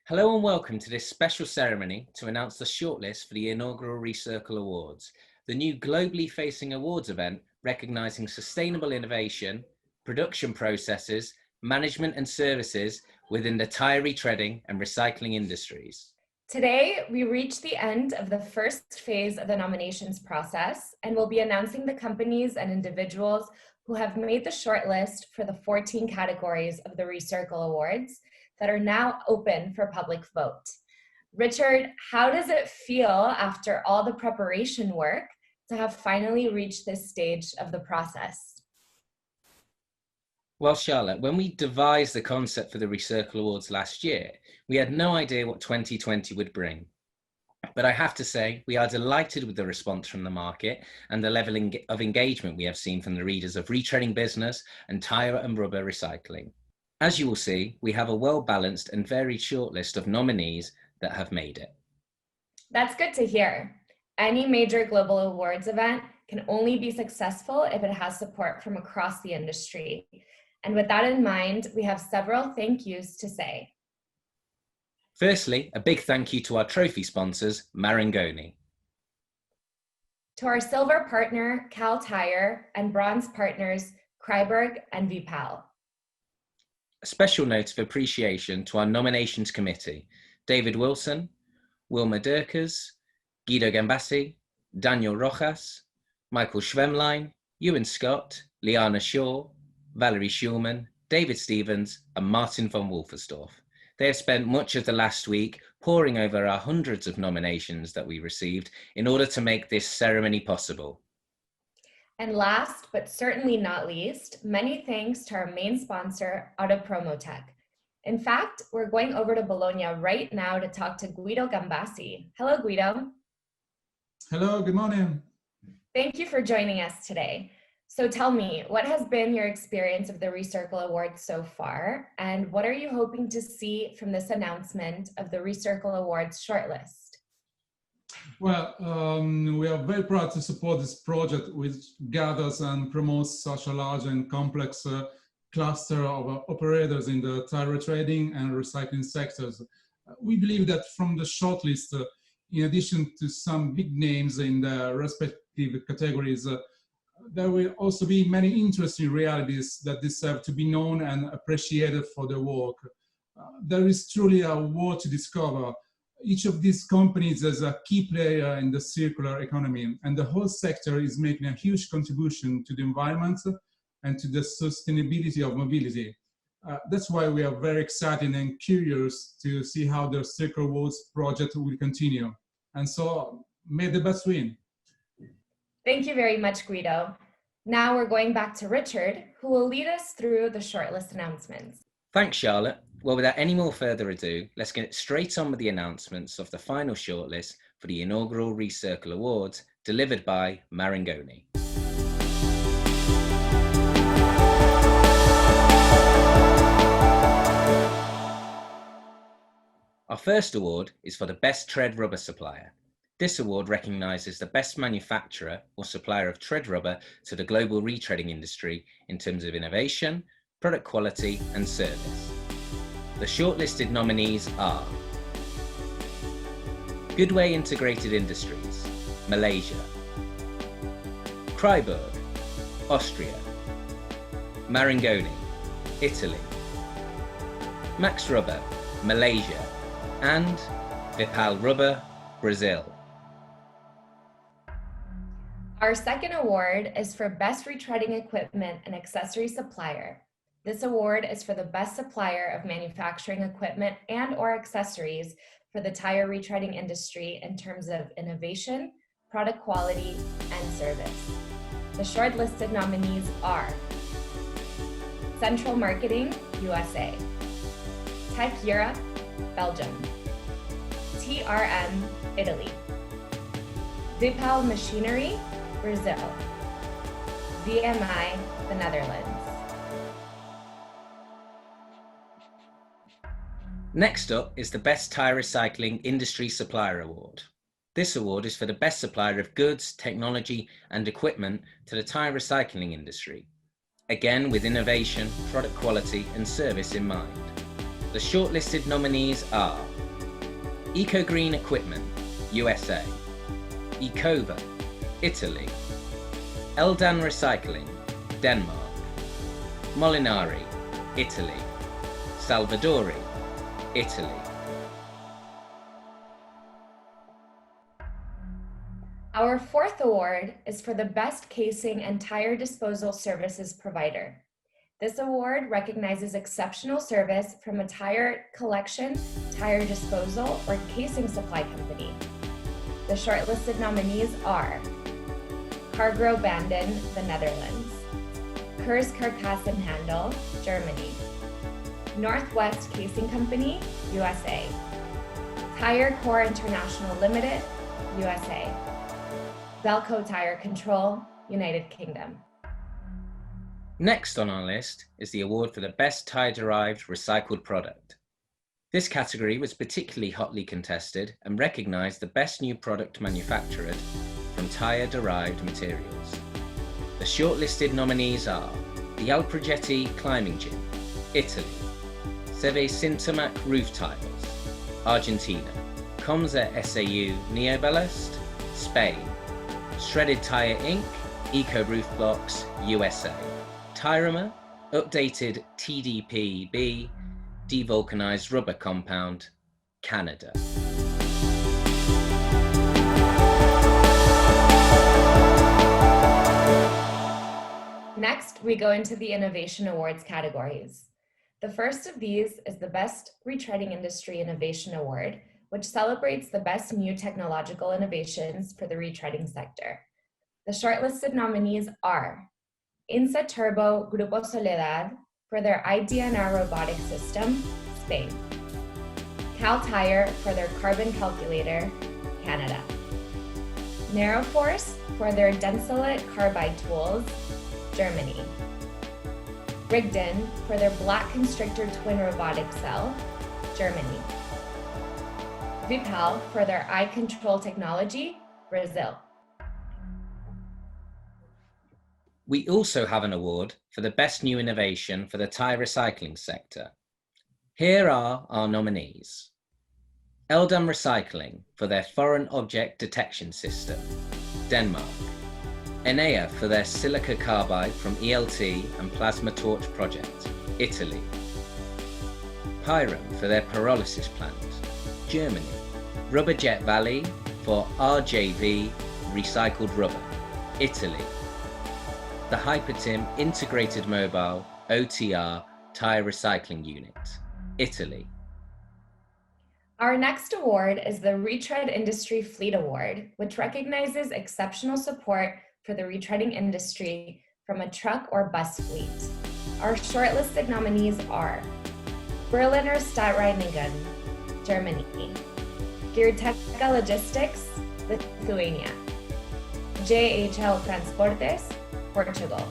Hello and welcome to this special ceremony to announce the shortlist for the inaugural Recircle Awards, the new globally facing awards event recognising sustainable innovation, production processes, management and services within the tyre retreading and recycling industries. Today, we reach the end of the first phase of the nominations process and will be announcing the companies and individuals who have made the shortlist for the 14 categories of the Recircle Awards that are now open for public vote. Richard, how does it feel after all the preparation work to have finally reached this stage of the process? Well, Charlotte, when we devised the concept for the Recircle Awards last year, we had no idea what 2020 would bring. But I have to say, we are delighted with the response from the market and the level of engagement we have seen from the readers of Retreading Business and Tyre and Rubber Recycling. As you will see, we have a well-balanced and varied shortlist of nominees that have made it. That's good to hear. Any major global awards event can only be successful if it has support from across the industry. And with that in mind, we have several thank yous to say. Firstly, a big thank you to our trophy sponsors, Marangoni. To our silver partner, Tyre, and bronze partners, Kreiberg and Vipal. A special note of appreciation to our nominations committee, David Wilson, Wilma Durkers, Guido Gambassi, Daniel Rojas, Michael Schwemlein, Ewan Scott, Liana Shaw, Valerie Schulman, David Stevens, and Martin von Wolfersdorf. They have spent much of the last week poring over our hundreds of nominations that we received in order to make this ceremony possible. And last, but certainly not least, many thanks to our main sponsor, Autopromotec. In fact, we're going over to Bologna right now to talk to Guido Gambassi. Hello, Guido. Hello, good morning. Thank you for joining us today. So tell me, what has been your experience of the Recircle Awards so far, and what are you hoping to see from this announcement of the Recircle Awards shortlist? Well, we are very proud to support this project, which gathers and promotes such a large and complex cluster of operators in the tire retreading and recycling sectors. We believe that from the shortlist, in addition to some big names in the respective categories, there will also be many interesting realities that deserve to be known and appreciated for their work. There is truly a world to discover. Each of these companies is a key player in the circular economy, and the whole sector is making a huge contribution to the environment and to the sustainability of mobility. That's why we are very excited and curious to see how the Recircle Awards project will continue. And so, may the best win. Thank you very much, Guido. Now we're going back to Richard, who will lead us through the shortlist announcements. Thanks, Charlotte. Well, without any more further ado, let's get straight on with the announcements of the final shortlist for the inaugural Recircle Awards, delivered by Marangoni. Our first award is for the Best Tread Rubber Supplier. This award recognises the best manufacturer or supplier of tread rubber to the global retreading industry in terms of innovation, product quality and service. The shortlisted nominees are Goodway Integrated Industries, Malaysia; Kreiberg, Austria; Marangoni, Italy; Max Rubber, Malaysia; and Vipal Rubber, Brazil. Our second award is for Best Retreading Equipment and Accessory Supplier. This award is for the best supplier of manufacturing equipment and/or accessories for the tire retreading industry in terms of innovation, product quality, and service. The shortlisted nominees are Central Marketing, USA; Tech Europe, Belgium; TRM, Italy; Vipal Machinery, Brazil; VMI, the Netherlands. Next up is the Best Tyre Recycling Industry Supplier Award. This award is for the best supplier of goods, technology and equipment to the tyre recycling industry, again with innovation, product quality and service in mind. The shortlisted nominees are Eco Green Equipment, USA, Ecova, Italy, Eldan Recycling, Denmark, Molinari, Italy, Salvadori, Italy. Our fourth award is for the Best Casing and Tire Disposal Services Provider. This award recognizes exceptional service from a tire collection, tire disposal, or casing supply company. The shortlisted nominees are Cargro Banden, the Netherlands, Kurs Karkassen Handel, Germany, Northwest Casing Company, USA, Tire Core International Limited, USA, Velco Tire Control, United Kingdom. Next on our list is the award for the Best Tyre-Derived Recycled Product. This category was particularly hotly contested and recognised the best new product manufactured from tyre-derived materials. The shortlisted nominees are the Alprogetti Climbing Gym, Italy, Seve Sintomac Roof Tiles, Argentina, Comza SAU Neoballast, Spain, Shredded Tyre Inc., Eco Roof Blocks, USA, Tyremer, Updated TDPB, Devulcanized Rubber Compound, Canada. Next, we go into the Innovation Awards categories. The first of these is the Best Retreading Industry Innovation Award, which celebrates the best new technological innovations for the retreading sector. The shortlisted nominees are Insa Turbo Grupo Soledad for their IDNR robotic system, Spain, Cal Tire for their carbon calculator, Canada, Narrowforce for their Densolite carbide tools, Germany, Rigdon for their Black Constrictor twin robotic cell, Germany, Vipal for their eye control technology, Brazil. We also have an award for the Best New Innovation for the tyre recycling sector. Here are our nominees. Eldam Recycling for their Foreign Object Detection System, Denmark. Enea for their silica carbide from ELT and plasma torch project, Italy. Pyrum for their pyrolysis plant, Germany. Rubberjet Valley for RJV recycled rubber, Italy. The Hypertim Integrated Mobile OTR Tyre Recycling Unit, Italy. Our next award is the Retread Industry Fleet Award, which recognizes exceptional support for the retreading industry from a truck or bus fleet. Our shortlisted nominees are Berliner Stadtreinigen, Germany, Gearteka Logistics, Lithuania, JHL Transportes, Portugal,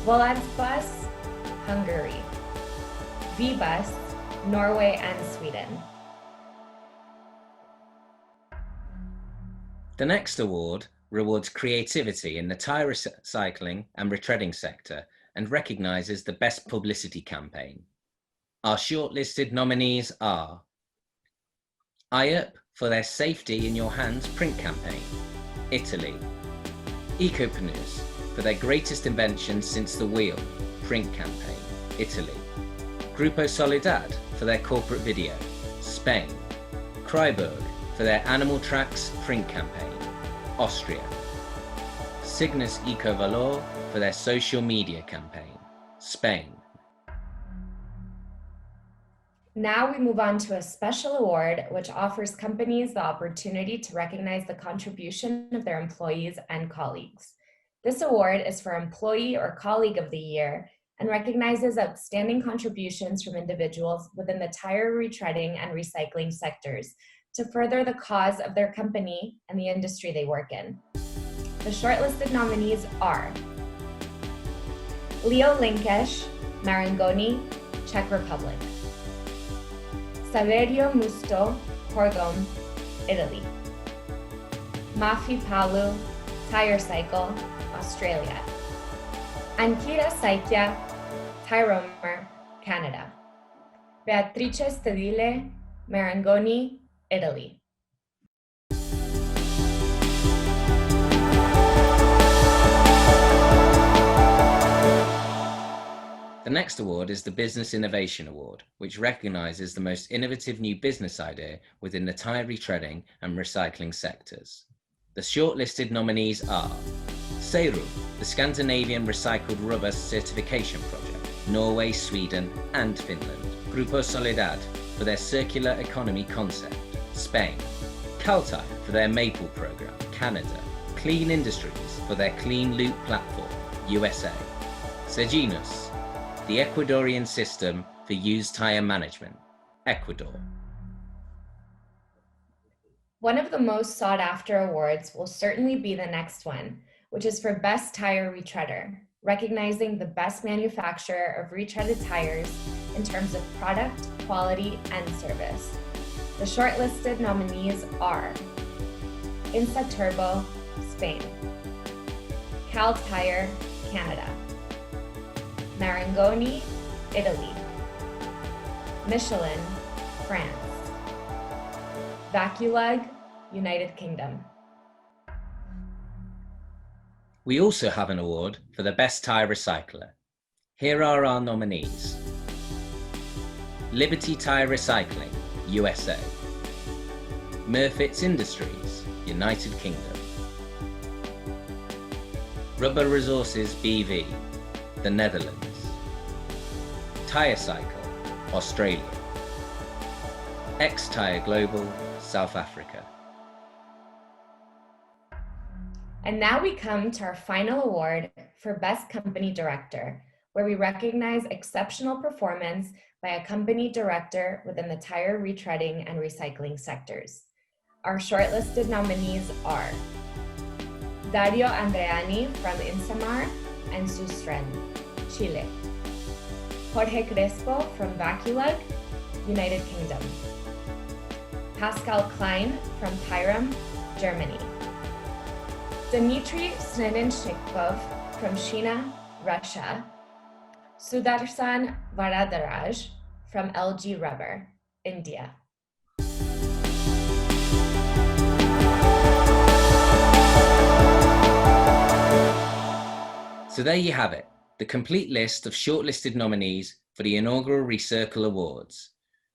Voladsbus, Hungary, V-Bus, Norway and Sweden. The next award rewards creativity in the tyre recycling and retreading sector and recognises the best publicity campaign. Our shortlisted nominees are IUP for their Safety in Your Hands print campaign, Italy, Ecopneus for their Greatest Invention Since the Wheel print campaign, Italy, Grupo Solidad for their corporate video, Spain, Kryberg for their Animal Tracks print campaign, Austria, Cygnus Ecovalor for their social media campaign, Spain. Now we move on to a special award which offers companies the opportunity to recognize the contribution of their employees and colleagues. This award is for Employee or Colleague of the Year and recognizes outstanding contributions from individuals within the tire retreading and recycling sectors to further the cause of their company and the industry they work in. The shortlisted nominees are Leo Linkesh, Marangoni, Czech Republic, Saverio Musto, Horgom, Italy, Mafi Palu, Tire Cycle, Australia, Ankita Saikya, Tyromer, Canada, Beatrice Stedile, Marangoni, Italy. The next award is the Business Innovation Award, which recognises the most innovative new business idea within the tyre retreading and recycling sectors. The shortlisted nominees are Seiru, the Scandinavian Recycled Rubber Certification Project, Norway, Sweden and Finland. Grupo Solidad for their circular economy concept, Spain. Caltyre for their Maple program, Canada. Clean Industries for their Clean Loop platform, USA. Seginus, the Ecuadorian system for used tyre management, Ecuador. One of the most sought after awards will certainly be the next one, which is for Best Tyre Retreader, recognizing the best manufacturer of retreaded tires in terms of product, quality, and service. The shortlisted nominees are Insa Turbo, Spain. Caltyre, Canada. Marangoni, Italy. Michelin, France. Vaculug, United Kingdom. We also have an award for the Best Tyre Recycler. Here are our nominees. Liberty Tyre Recycling, USA. Murfitts Industries, United Kingdom. Rubber Resources BV, the Netherlands. Tyre Cycle, Australia. X-Tyre Global, South Africa. And now we come to our final award for Best Company Director, where we recognize exceptional performance by a company director within the tyre retreading and recycling sectors. Our shortlisted nominees are Dario Andreani from Insamar and Sustren, Chile. Jorge Crespo from Vaculug, United Kingdom. Pascal Klein from Tyre, Germany. Dmitry Snedenshnikov from China, Russia. Sudarshan Varadaraj from LG Rubber, India. So there you have it, the complete list of shortlisted nominees for the inaugural Recircle Awards.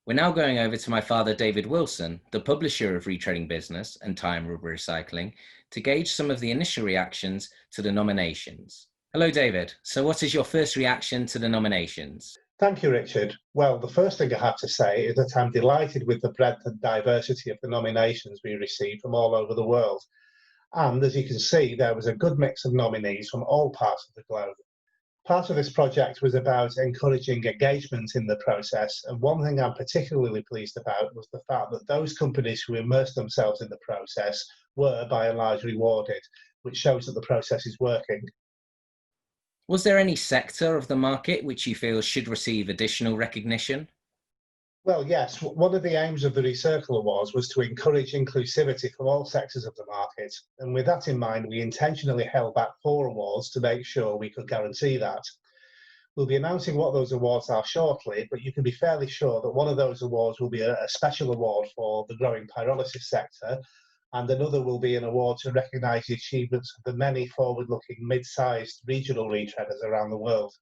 We're now going over to my father, David Wilson, the publisher of Retreading Business and Tyre and Rubber Recycling, to gauge some of the initial reactions to the nominations. Hello, David. So what is your first reaction to the nominations? Thank you, Richard. Well, the first thing I have to say is that I'm delighted with the breadth and diversity of the nominations we received from all over the world. And as you can see, there was a good mix of nominees from all parts of the globe. Part of this project was about encouraging engagement in the process, and one thing I'm particularly pleased about was the fact that those companies who immersed themselves in the process were by and large rewarded, which shows that the process is working. Was there any sector of the market which you feel should receive additional recognition? Well, yes, one of the aims of the Recircle Awards was to encourage inclusivity from all sectors of the market. And with that in mind, we intentionally held back 4 awards to make sure we could guarantee that. We'll be announcing what those awards are shortly, but you can be fairly sure that one of those awards will be a special award for the growing pyrolysis sector, and another will be an award to recognise the achievements of the many forward-looking mid-sized regional retreaders around the world.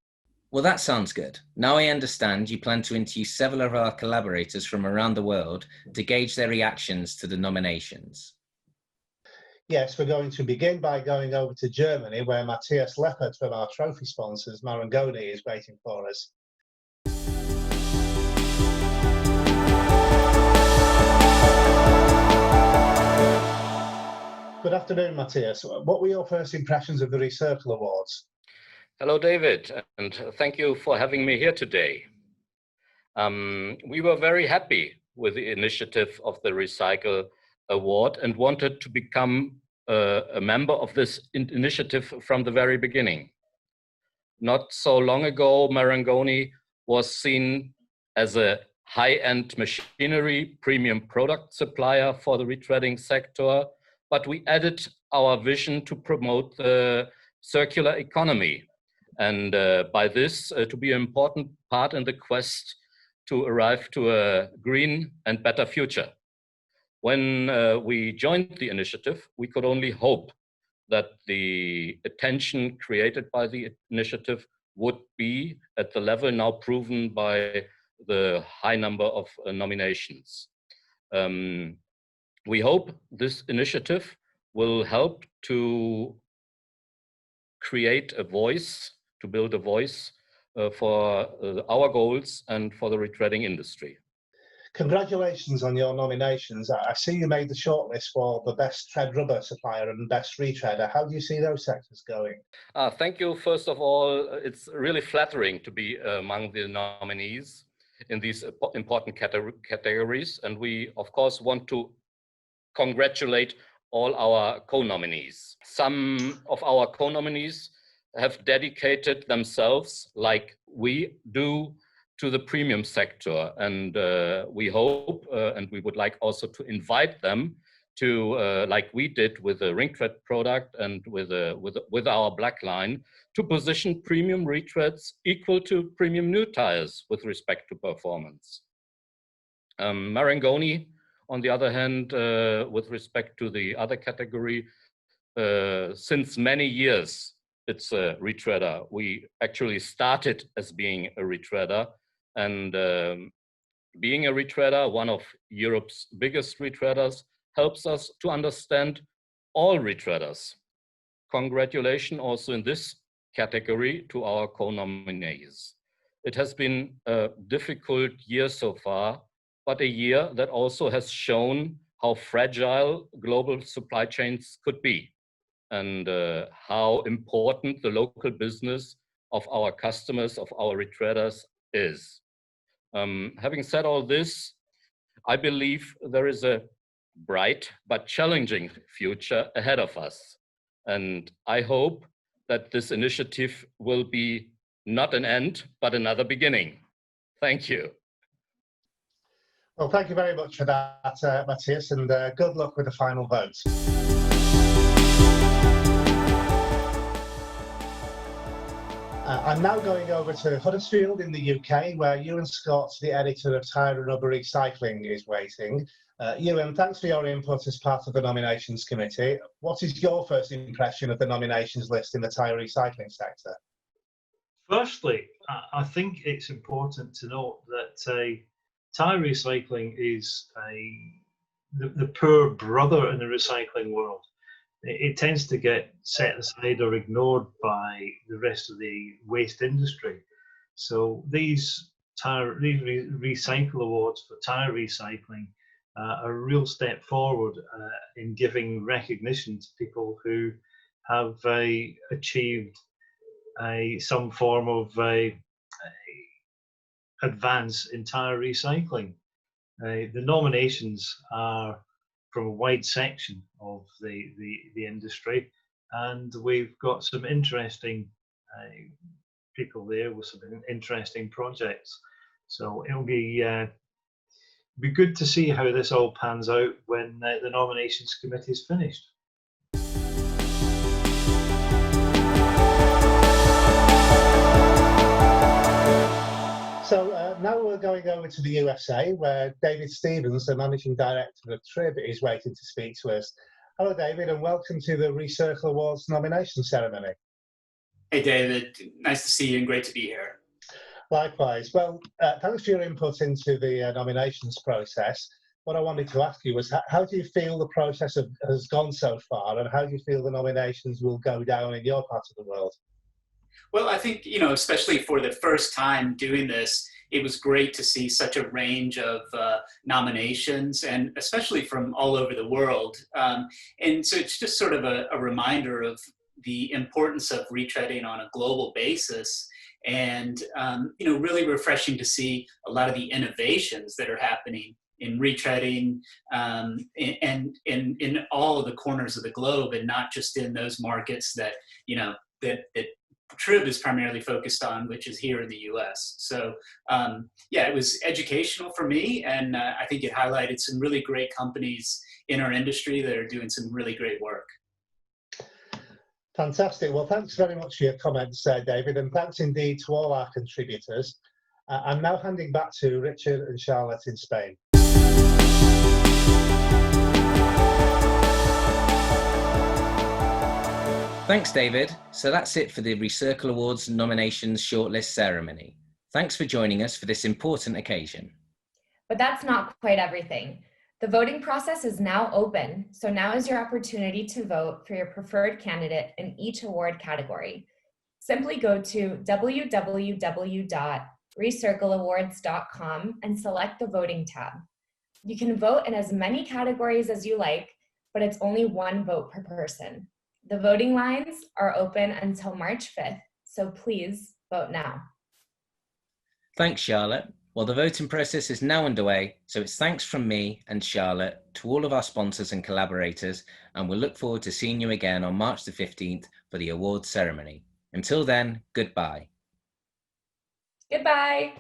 Well, that sounds good. Now I understand you plan to interview several of our collaborators from around the world to gauge their reactions to the nominations. Yes, we're going to begin by going over to Germany, where Matthias Leppert from our trophy sponsors, Marangoni, is waiting for us. Good afternoon, Matthias. What were your first impressions of the Recircle Awards? Hello, David, and thank you for having me here today. We were very happy with the initiative of the Recycle Award and wanted to become a member of this initiative from the very beginning. Not so long ago, Marangoni was seen as a high-end machinery premium product supplier for the retreading sector, but we added our vision to promote the circular economy. And by this, to be an important part in the quest to arrive to a green and better future. When we joined the initiative, we could only hope that the attention created by the initiative would be at the level now proven by the high number of nominations. We hope this initiative will help to create a voice, to build a voice for our goals and for the retreading industry. Congratulations on your nominations. I see you made the shortlist for the best tread rubber supplier and best retreader. How do you see those sectors going? Thank you. First of all, it's really flattering to be among the nominees in these important categories. And we, of course, want to congratulate all our co-nominees. Some of our co-nominees have dedicated themselves, like we do, to the premium sector, and we hope and we would like also to invite them to, like we did with the Retread product and with our black line, to position premium retreads equal to premium new tires with respect to performance. Marangoni, on the other hand, with respect to the other category, since many years it's a retreader. We actually started as being a retreader. And being a retreader, one of Europe's biggest retreaders, helps us to understand all retreaders. Congratulations also in this category to our co-nominees. It has been a difficult year so far, but a year that also has shown how fragile global supply chains could be and how important the local business of our customers, of our retreaders is. Having said all this, I believe there is a bright but challenging future ahead of us. And I hope that this initiative will be not an end, but another beginning. Thank you. Well, thank you very much for that, Matthias, and good luck with the final vote. I'm now going over to Huddersfield in the UK, where Ewan Scott, the editor of Tyre and Rubber Recycling, is waiting. Ewan, thanks for your input as part of the nominations committee. What is your first impression of the nominations list in the tyre recycling sector? Firstly, I think it's important to note that tyre recycling is the poor brother in the recycling world. It tends to get set aside or ignored by the rest of the waste industry. So these Recycle Awards for tyre recycling are a real step forward in giving recognition to people who have achieved some form of advance in tyre recycling. The nominations are from a wide section of the industry, and we've got some interesting people there with some interesting projects. So it'll be good to see how this all pans out when the nominations committee is finished. So now we're going over to the USA, where David Stevens, the Managing Director of TRIB, is waiting to speak to us. Hello, David, and welcome to the Recircle Awards nomination ceremony. Hey, David. Nice to see you and great to be here. Likewise. Well, thanks for your input into the nominations process. What I wanted to ask you was, how do you feel the process has gone so far, and how do you feel the nominations will go down in your part of the world? Well, I think, especially for the first time doing this, it was great to see such a range of nominations, and especially from all over the world. And so it's just sort of a reminder of the importance of retreading on a global basis, and really refreshing to see a lot of the innovations that are happening in retreading and in all of the corners of the globe, and not just in those markets that that TRIB is primarily focused on, which is here in the US. So yeah, it was educational for me, and I think it highlighted some really great companies in our industry that are doing some really great work. Fantastic. Well, thanks very much for your comments, David, and thanks indeed to all our contributors. I'm now handing back to Richard and Charlotte in Spain. Thanks, David. So that's it for the Recircle Awards Nominations Shortlist ceremony. Thanks for joining us for this important occasion. But that's not quite everything. The voting process is now open, so now is your opportunity to vote for your preferred candidate in each award category. Simply go to www.recircleawards.com and select the voting tab. You can vote in as many categories as you like, but it's only one vote per person. The voting lines are open until March 5th, so please vote now. Thanks, Charlotte. Well, the voting process is now underway, so it's thanks from me and Charlotte to all of our sponsors and collaborators, and we'll look forward to seeing you again on March the 15th for the awards ceremony. Until then, goodbye. Goodbye.